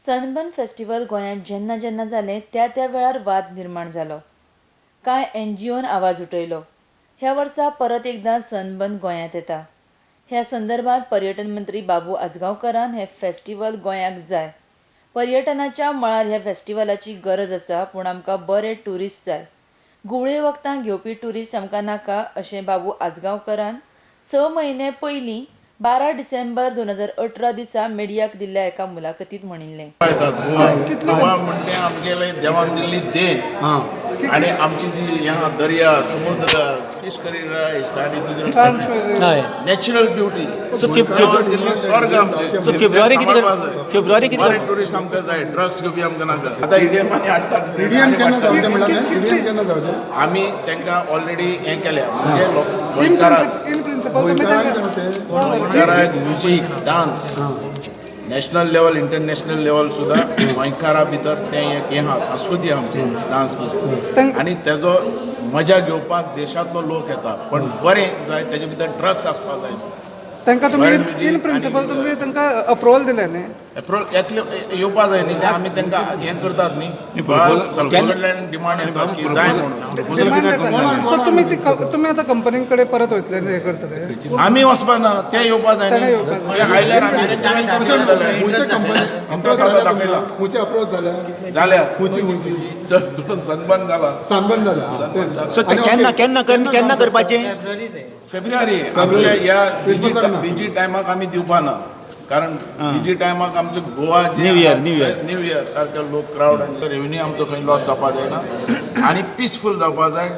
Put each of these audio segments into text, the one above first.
Sunburn festival गोंयांत जेन्ना जेन्ना जालें त्या त्या वेळार वाद निर्माण जालो. कांय NGOन आवाज उठयलो. ह्या वर्सा परत एकदां सनबर्न गोंयांत येता. ह्या संदर्भात पर्यटन मंत्री बाबू आजगांवकरान हे फेस्टिवल गोंयांक जाय. पर्यटनाच्या मळार ह्या फेस्टिवलाची गरज आसा, पूण आमकां बरे ट्युरिस्ट जाय. गुवळे वखदां घेवपी ट्युरिस्ट आमकां नाका अशें बाबू आजगांवकरान 6 म्हयने पयलीं 12 डिसेंबर 2018 दिसा मिडियाक दिल्ल्या एका मुलाखतीत म्हणिल्लें. गोवा म्हणजे आमगेले देवान दिल्ली देण आणि आमची जी ह्या दर्या समुद्र फिश करिरायस आणि नॅचरल ब्युटी दिल्ली स्वर्ग आमचे. फेब्रुवारी किती टुरिस्ट आमकां जाय. ड्रग्स घेवपी आमकां नाका. आतां इडियमांनी हाडटात. आमी तांकां ऑलरेडी हें केल्या गोंयकाराक music dance national level international level सुद्दां गोंयकारा भितर तें एक हें आहा संस्कृती आमची डान्स म्युजीक आनी तेजो मजा घेवपाक देशांतलो लोक येता. पण बरें जाय तेजे भितर ड्रग्स आसपाक जाय. तांकां तुमी इन प्रिंसिपल तुमी तांकां अप्रुवल दिलें न्ही. एप्रोल येतले येवपा जाय न्ही. ते आमी तांकां हें करतात न्ही. सरकाराकडल्यान डिमांड येता की जाय म्हणून. सो तुमी आतां कंपनी कडेन परत वयतले हे करतले. आमी वचपा ना. ते येवपा जाय न्ही. आयल्यार आमी तेंच्या वेलकम जाल्या जाल्या चड सनबर्न जाला. सो केन्ना करपाचें? फेब्रुवारी आमच्या ह्या बिजी टायमाक आमी दिवपा ना. कारण बिजी टायमाक आमचो गोवा न्यू इयर सारके लोक क्रावड आनी रेव्हेन्यू आमचो खंय लॉस जावपा जायना आनी पिसफूल जावपा जाय.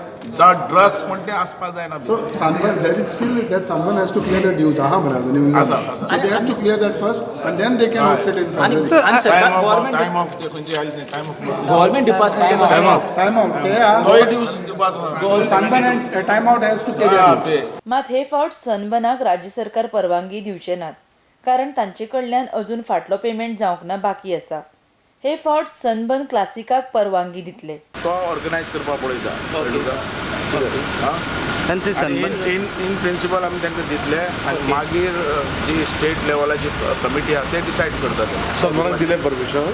ड्रग्स म्हण ते आसपा जायना. So Sunburn, there is still that Sunburn has to clear the dues. Aha, Asa. So they have to clear that first, and then they can host it in February. Time of the खंयची time of government department Time out. They are. दोय दिवस दिवपाचो. So Sunburn and time out has to pay their dues. मात हे फावट सनबर्नाक राज्य सरकार परवानगी दिवचे नात, कारण तांचे कडल्यान अजून फाटलो पेमेंट जावंक ना बाकी आसा. हे फावट सनबर्न क्लासिकाक परवानगी दितले. तो ऑर्गनायज करपा पळयता. इन प्रिंसिपल आमी तांकां दितले आनी मागीर जी स्टेट लेवलाची कमिटी आहा ते डिसायड करतात. सनबर्नाक दिलें परमिशन.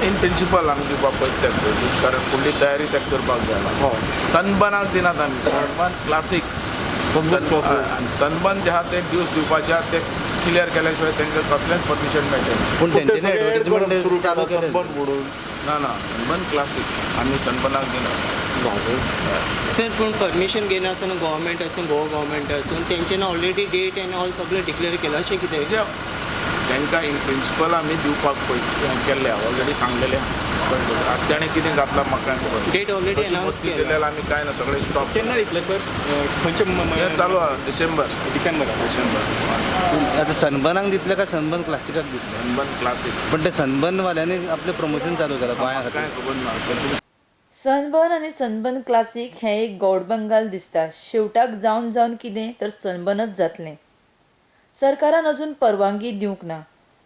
इन प्रिंसिपल आमी दिवपाक पळयता कारण फुडली तयारी ताका करपाक जाय. सनबर्नाक दिनात आमी. सनबर्न क्लासीक सनबर्न जे आहा ते ड्यूज दिवपाचे आहा ते क्लियर केल्या शिवाय तांकां कसलेंच परमिशन मेळटलें. पूण तेंच्यांनी एडवर्टायजमेंट सुरू केलें ना सनबर्न क्लासीक आमी सनबर्नाक दिनात. सर पूण परमिशन घेयना आसतना गव्हर्मेंट आसूं गोवा गव्हर्मेंट आसूं तेंच्यानी ऑलरेडी डेट एंड ऑल सगळें डिक्लेअर केलां अशें कितें तांकां इन प्रिंसिपल आमी दिवपाक केल्ले ऑलरेडी सांगलेलें. ताणें कितें घातलां म्हाका खबर. डेट ऑलरेडी अनावन्स केलें आमी कांय ना सगळें स्टॉप. केन्ना दितले सर? खंयचे हें चालू आहा डिसेंबर. आतां सनबर्नाक दितले काय सनबर्न क्लासिकाक दितले? Sunburn classic. पण ते सनबर्न वाल्यांनी आपलें प्रमोशन चालू केलां गोंया खातीर. कांय खबर ना. सनबर्न आनी सनबर्न क्लासीक हें एक गौड बंगाल दिसता. शेवटाक जावन कितें तर सनबर्नच जातलें. सरकारान अजून परवानगी दिवंक ना,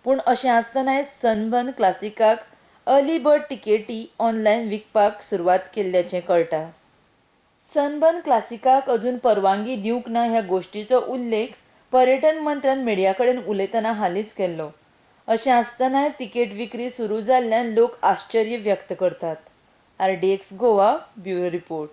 पूण अशें आसतनाय सनबर्न क्लासिकाक अर्ली बर्ड तिकेटी ऑनलायन विकपाक सुरवात केल्ल्याचें कळटा. सनबर्न क्लासिकाक अजून परवानगी दिवंक ना ह्या गोश्टीचो उल्लेख पर्यटन मंत्र्यान मिडिया कडेन उलयतना हालींच केल्लो. अशें आसतनाय तिकेट विक्री सुरू जाल्ल्यान लोक आश्चर्य व्यक्त करतात. RDX Goa bureau report.